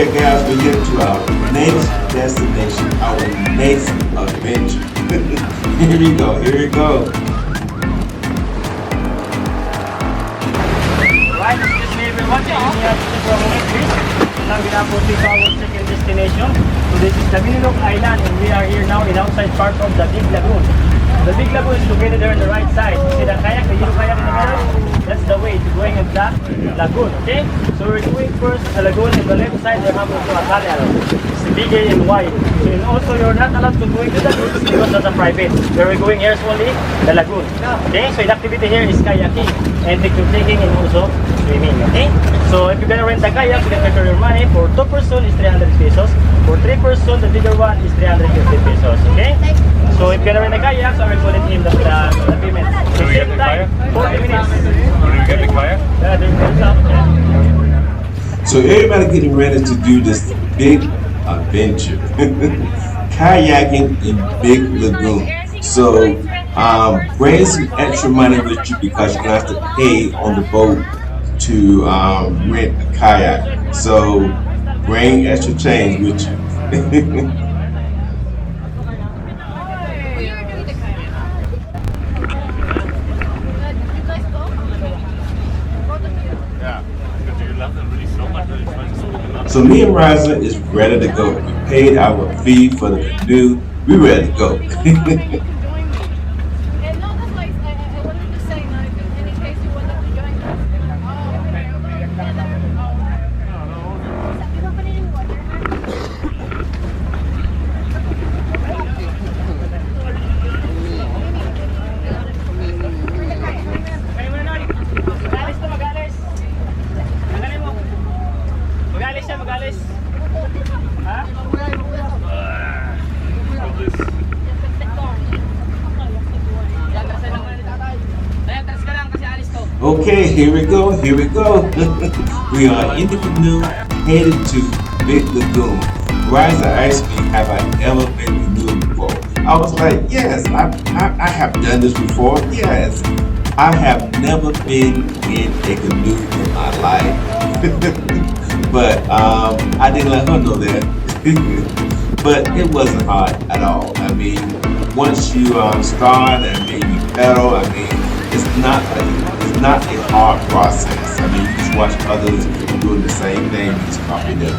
Okay, guys, we're getting to our next destination, our next adventure. Here we go. Here we go. Right, excuse me everyone, can you hear me for a moment please? Now we are approaching to our second destination. So this is the Minilok Island and we are here now in outside part of the Big Lagoon. The Big Lagoon is located there on the right side. You see the kayak, the yellow kayak in the middle? That's the way to going in the lagoon, okay? So we're going first the lagoon. On the left side there have also a canal. It's big and wide. And also you're not allowed to go into the lagoon because that's a private. Where we're going here is only the lagoon. Okay, so the activity here is kayaking and picture-taking and also swimming, okay? So if you're gonna rent a kayak, you can pay for your money. For 2 person is 300 pesos. For 3 person, the bigger one is 350 pesos, okay? So if you're gonna rent a kayak, so I will put it in the payment. So same time, 40 minutes. Where do we get the kayak? So everybody getting ready to do this big adventure. Kayaking in Big Lagoon. So bring some extra money with you because you're gonna have to pay on the boat to rent a kayak. So bring extra change with you. So me and Riza is ready to go. We paid our fee for the canoe. We ready to go. Okay, here we go, here we go. We are in the canoe headed to Big Lagoon. Riza asked me, have I ever been canoeing before? I was like, yes, I have done this before. Yes, I have never been in a canoe in my life. But I didn't let her know that. But it wasn't hard at all. I mean, once you start and then you pedal, I mean, it's not a hard process. I mean, you just watch others doing the same thing, you just copy them.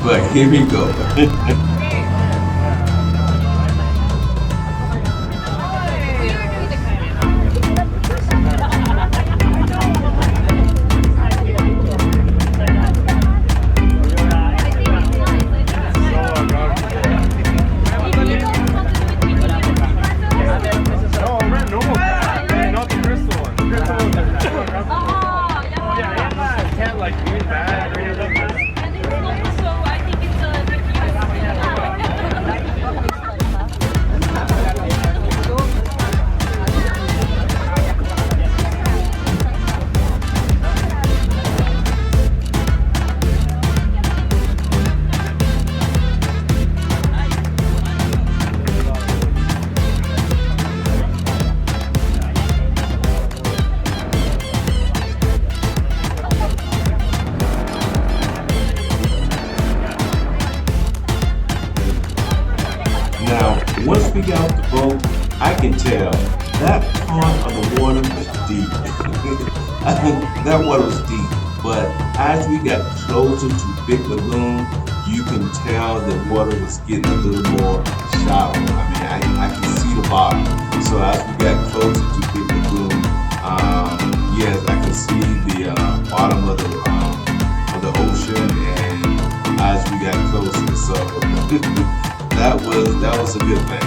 But here we go. Now, once we got off the boat, I can tell that part of the water was deep. I think that water was deep, but as we got closer to Big Lagoon, you can tell the water was getting a little more shallow. I mean, I can see the bottom. So as we got closer to Big Lagoon, yes, I can see the bottom of the ocean, and as we got closer, so that was a good thing.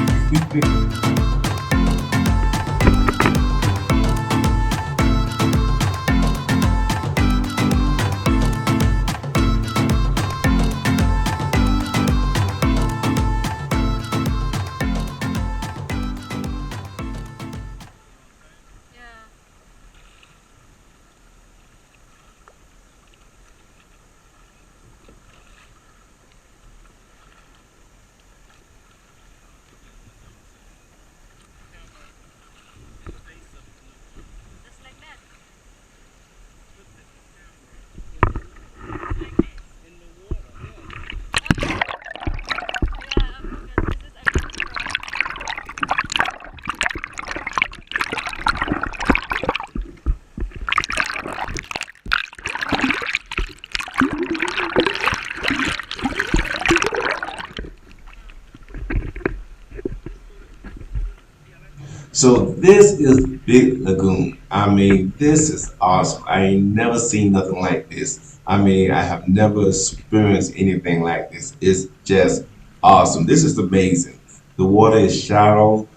So this is Big Lagoon. I mean, this is awesome. I ain't never seen nothing like this. I mean, I have never experienced anything like this. It's just awesome. This is amazing. The water is shallow.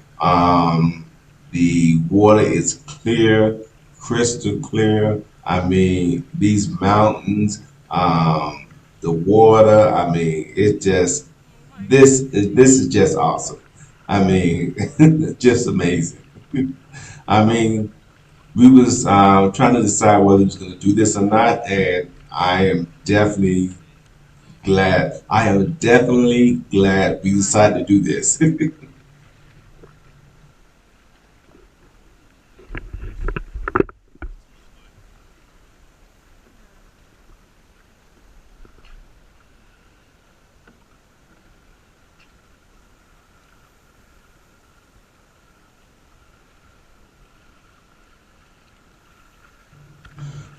The water is clear, crystal clear. I mean, these mountains, the water. I mean, it just this is just awesome. I mean, just amazing. I mean, we was trying to decide whether we was going to do this or not, and I am definitely glad. I am definitely glad we decided to do this.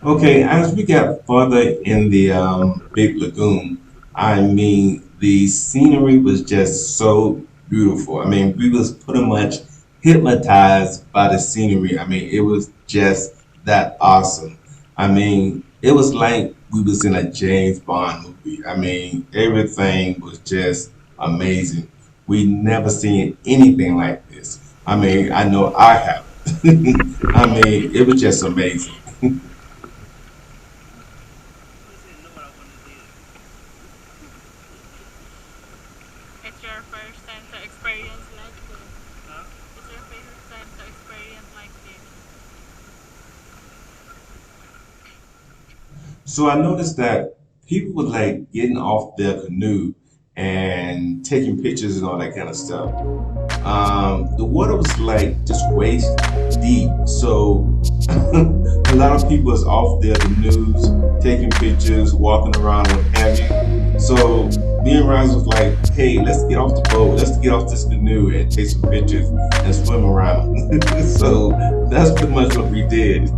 Okay, as we got further in the Big Lagoon, I mean, the scenery was just so beautiful. I mean, we was pretty much hypnotized by the scenery. I mean, it was just that awesome. I mean, it was like we was in a James Bond movie. I mean, everything was just amazing. We never seen anything like this. I mean, I know I have. I mean, it was just amazing. It's your first time to experience like this. Huh? It's your first time to experience like this. So I noticed that people were like getting off their canoe and taking pictures and all that kind of stuff. The water was like just waist deep, so a lot of people was off their canoes, taking pictures, walking around, what have you. So me and Ryan was like, "Hey, let's get off the boat, let's get off this canoe and take some pictures and swim around." So that's pretty much what we did.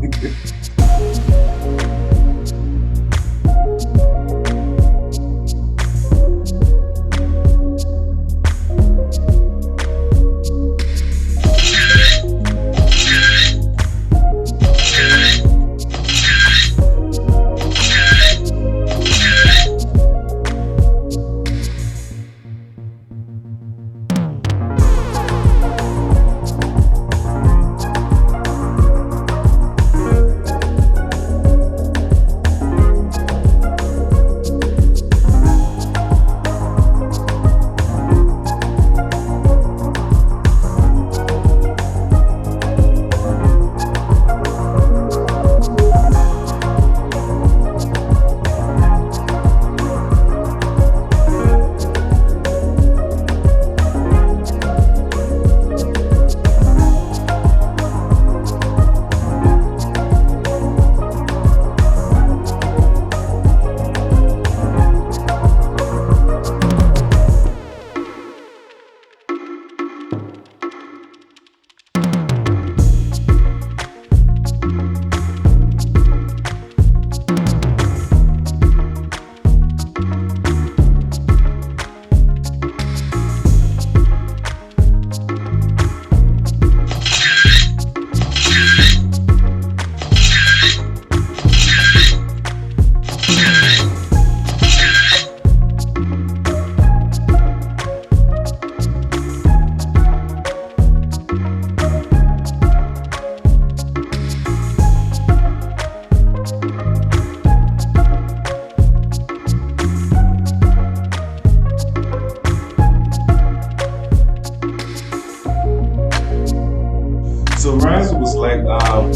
So Riser was like,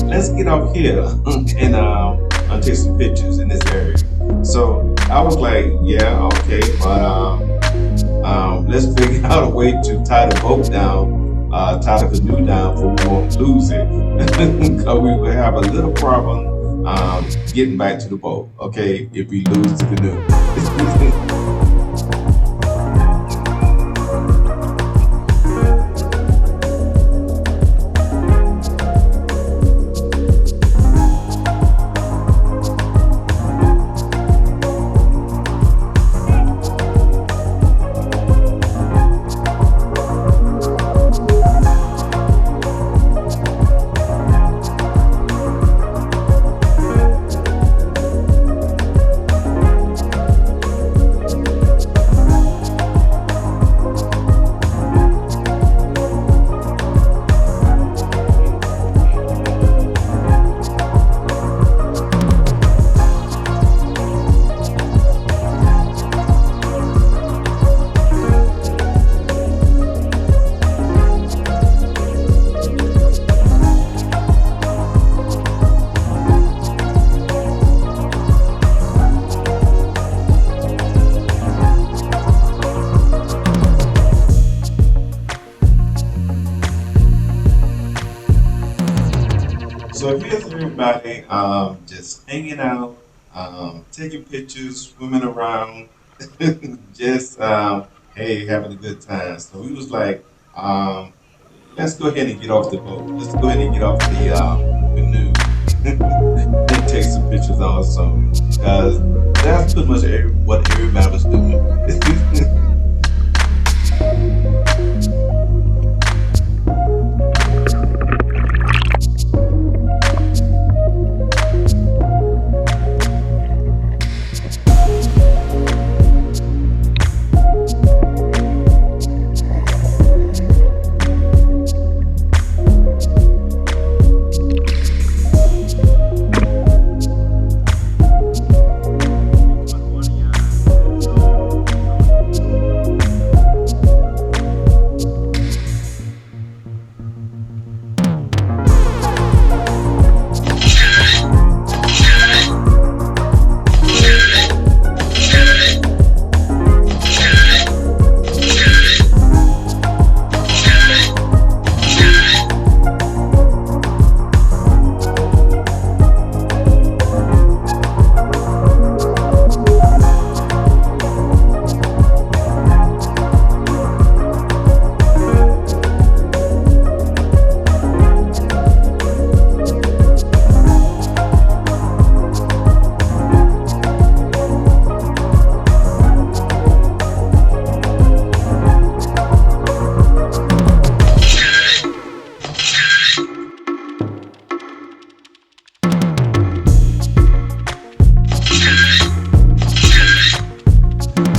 let's get up here and take some pictures in this area. So I was like, yeah, okay, but let's figure out a way to tie the boat down, tie the canoe down so we won't lose it. Because we would have a little problem getting back to the boat, okay, if we lose the canoe. So here's everybody just hanging out, taking pictures, swimming around, just hey, having a good time. So we was like, um, let's go ahead and get off the boat. Let's go ahead and get off the canoe and take some pictures also, because that's pretty much what everybody was doing.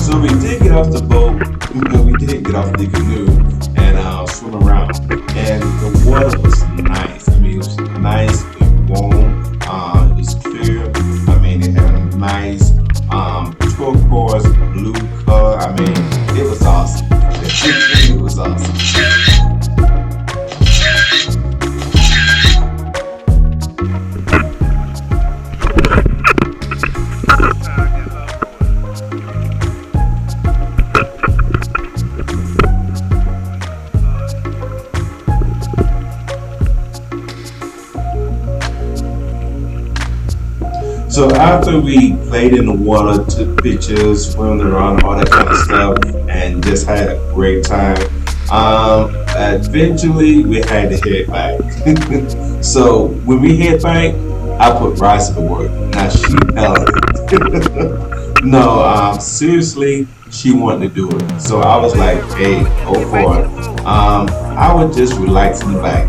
So we did get off the boat, we did get off the canoe and swim around. And the water was nice. I mean, it was nice and warm. It was clear. I mean, it had a nice turquoise blue color. I mean, it was awesome. It was awesome. So after we played in the water, took pictures, swam around, all that kind of stuff, and just had a great time, eventually we had to head back. So when we head back, I put Rice to work. Now she held it. No, seriously, she wanted to do it. So I was like, hey, go for it. I would just relax in the back.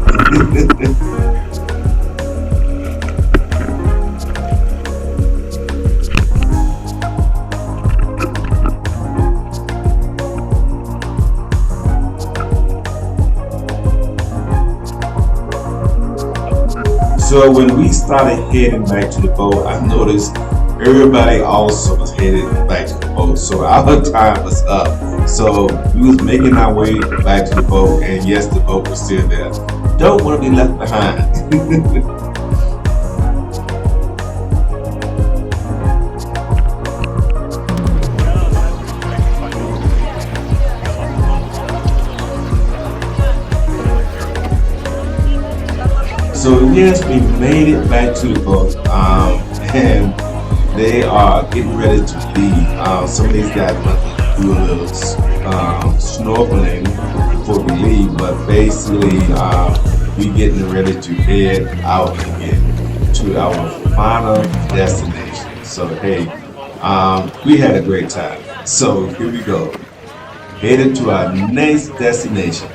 So when we started heading back to the boat, I noticed everybody also was headed back to the boat. So our time was up. So we was making our way back to the boat, and yes, the boat was still there. Don't want to be left behind. So yes, we made it back to the boat, and they are getting ready to leave. Some of these guys want to do a little snorkeling before we leave, but basically we getting ready to head out again to our final destination. So hey, we had a great time. So here we go, headed to our next destination.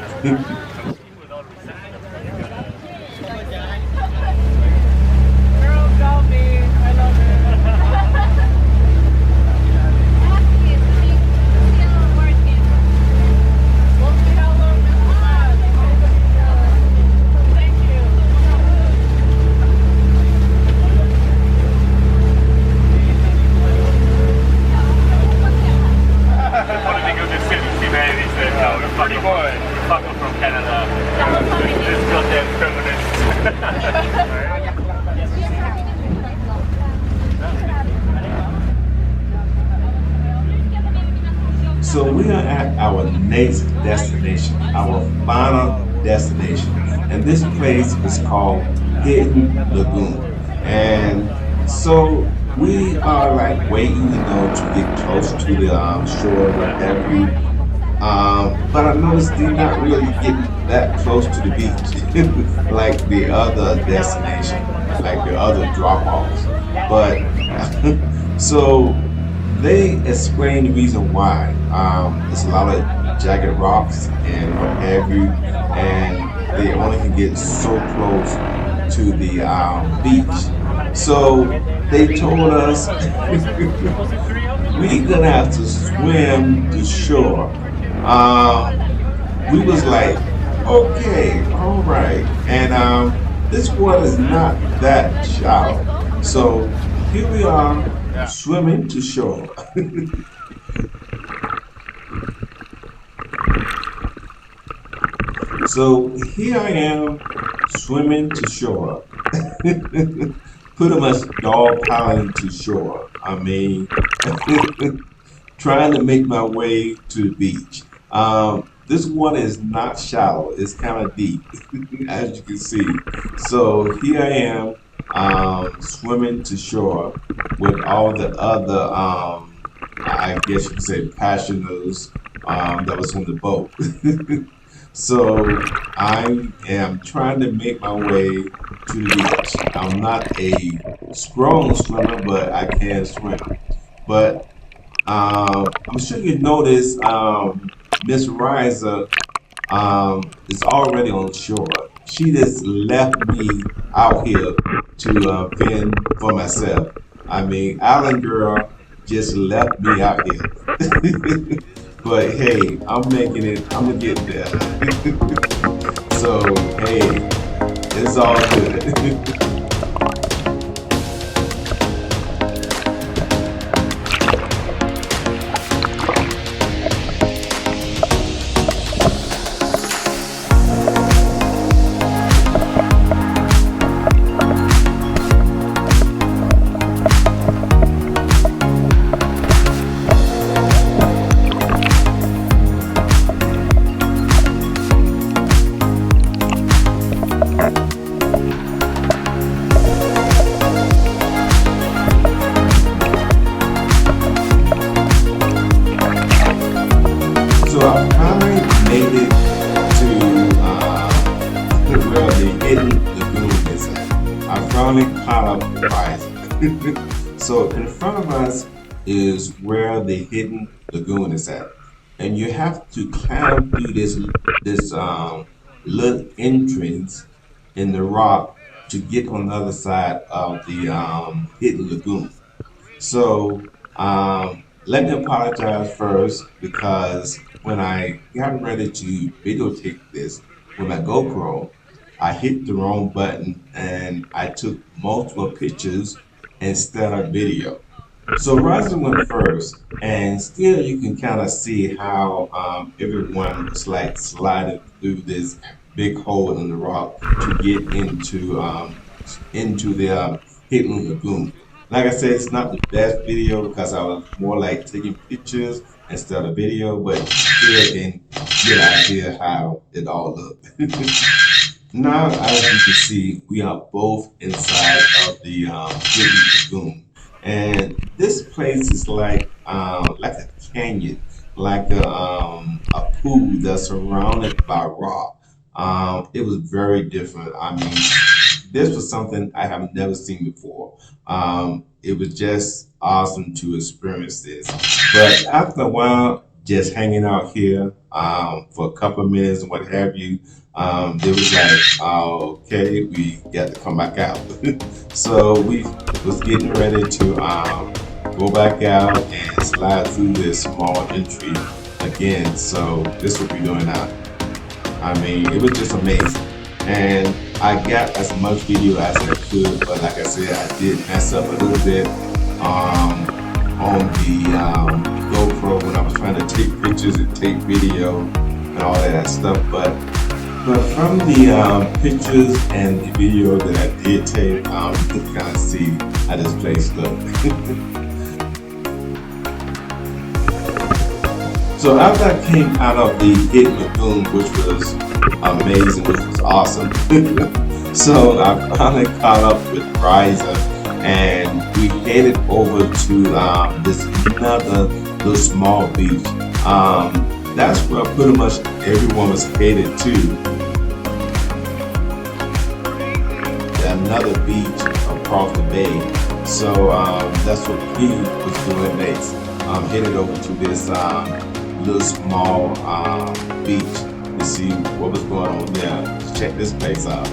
So we are at our next destination, our final destination. and this place is called Hidden Lagoon. And so we are like waiting, to get close to the shore, what have you. But I noticed they're not really getting that close to the beach like the other destination, like the other drop offs. But so they explain the reason why. There's a lot of jagged rocks and what have you, and they only can get so close to the beach. So they told us we're gonna have to swim to shore. We was like, okay, all right, and this water is not that shallow. So here we are swimming to shore. So here I am swimming to shore. Pretty much dog piling to shore. I mean, trying to make my way to the beach. This water is not shallow, it's kind of deep, as you can see. So here I am swimming to shore with all the other, I guess you could say, passengers that was on the boat. So I am trying to make my way to the beach. I'm not a strong swimmer, but I can swim. But I'm sure you noticed Miss Riza is already on shore. She just left me out here to fend for myself. I mean, Island Girl just left me out here. But hey, I'm making it. I'm gonna get there. So hey, it's all good. So I finally made it to where the hidden lagoon is at. I finally caught up with Verizon. So in front of us is where the hidden lagoon is at, and you have to climb through this little entrance in the rock to get on the other side of the hidden lagoon. So let me apologize first because when I got ready to videotape this with my GoPro, I hit the wrong button and I took multiple pictures instead of video. So Roger went first, and still you can kind of see how everyone was like sliding through this big hole in the rock to get into the hidden lagoon. Like I said, it's not the best video because I was more like taking pictures instead of video, but still can get an idea how it all looked. Now, as you can see, we are both inside of the hidden lagoon, and this place is like a canyon, like a pool that's surrounded by rock. It was very different. I mean, this was something I have never seen before. It was just awesome to experience this. But after a while, just hanging out here for a couple of minutes and what have you, they was like, okay, we got to come back out. So we was getting ready to go back out and slide through this small entry again. So this is what we're doing now. I mean, it was just amazing. And I got as much video as I could, but like I said, I did mess up a little bit on the GoPro when I was trying to take pictures and take video and all that stuff. But from the pictures and the video that I did take, you can kind of see how this place looked. So after I came out of the hidden lagoon, which was amazing, which was awesome. So I finally caught up with Riza, and we headed over to this another little small beach. That's where pretty much everyone was headed to. Another beach across the bay. So that's what he was doing next. Headed over to this little small beach to see what was going on there. Let's check this place out.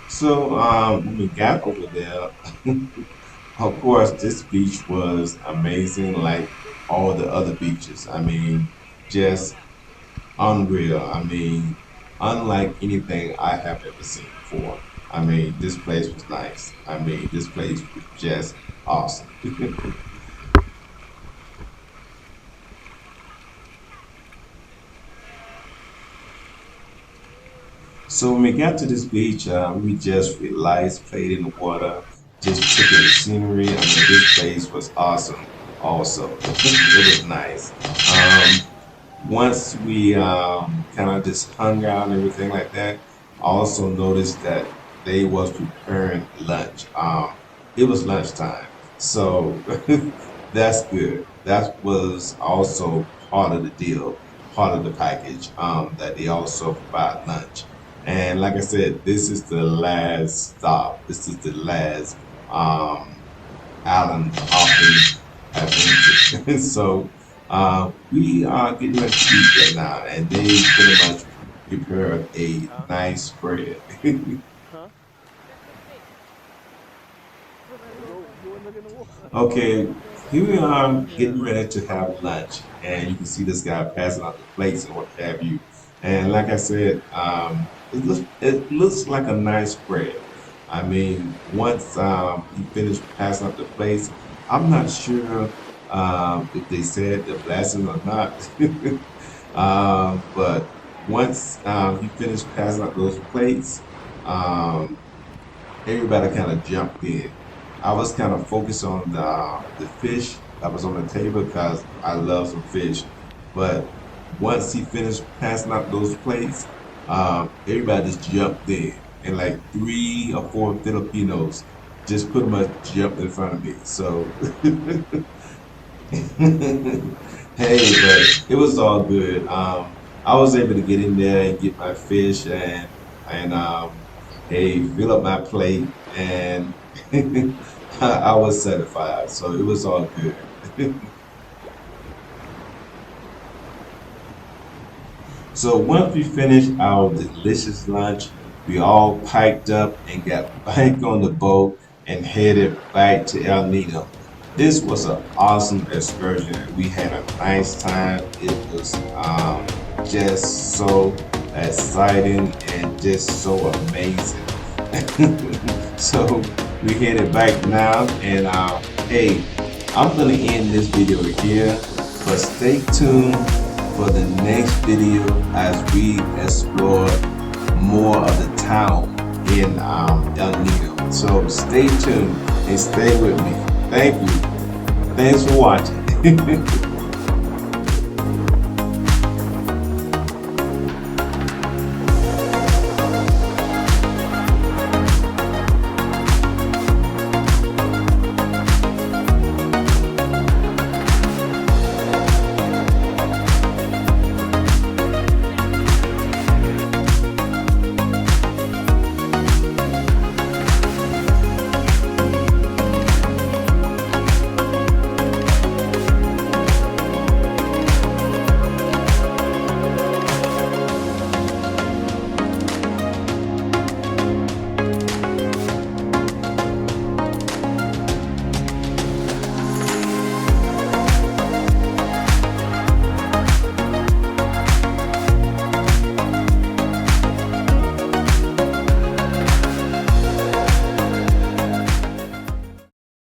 So when we got over there, of course, this beach was amazing, like all the other beaches. I mean, just unreal. I mean, unlike anything I have ever seen before. I mean, this place was nice. I mean, this place was just awesome. So when we got to this beach, we just relaxed, played in the water, just took in the scenery. I mean, this place was awesome. Also, it was nice. Once we kind of just hung out and everything like that, I also noticed that they was preparing lunch. It was lunchtime, so that's good. That was also part of the deal, part of the package. That they also provide lunch. And like I said, this is the last stop. This is the last um, island hopping adventure. So we are getting ready to eat right now, and they pretty much prepared a nice spread. Okay, here we are getting ready to have lunch, and you can see this guy passing out the plates and what have you. And like I said, it looks like a nice spread. I mean, once he finished passing out the plates, I'm not sure if they said the blessing or not. But once he finished passing out those plates, um, everybody kind of jumped in. I was kind of focused on the fish that was on the table because I love some fish. But once he finished passing out those plates, everybody just jumped in, and like 3 or 4 Filipinos just pretty much jumped in front of me. So, hey, but it was all good. I was able to get in there and get my fish and hey, fill up my plate, and I was satisfied. So it was all good. So once we finished our delicious lunch, we all piped up and got back on the boat and headed back to El Nido. This was an awesome excursion. We had a nice time. It was just so exciting and just so amazing. So we headed back now, and hey, I'm gonna end this video here, but stay tuned for the next video as we explore more of the town in El Nido. So stay tuned and stay with me. Thank you. Thanks for watching.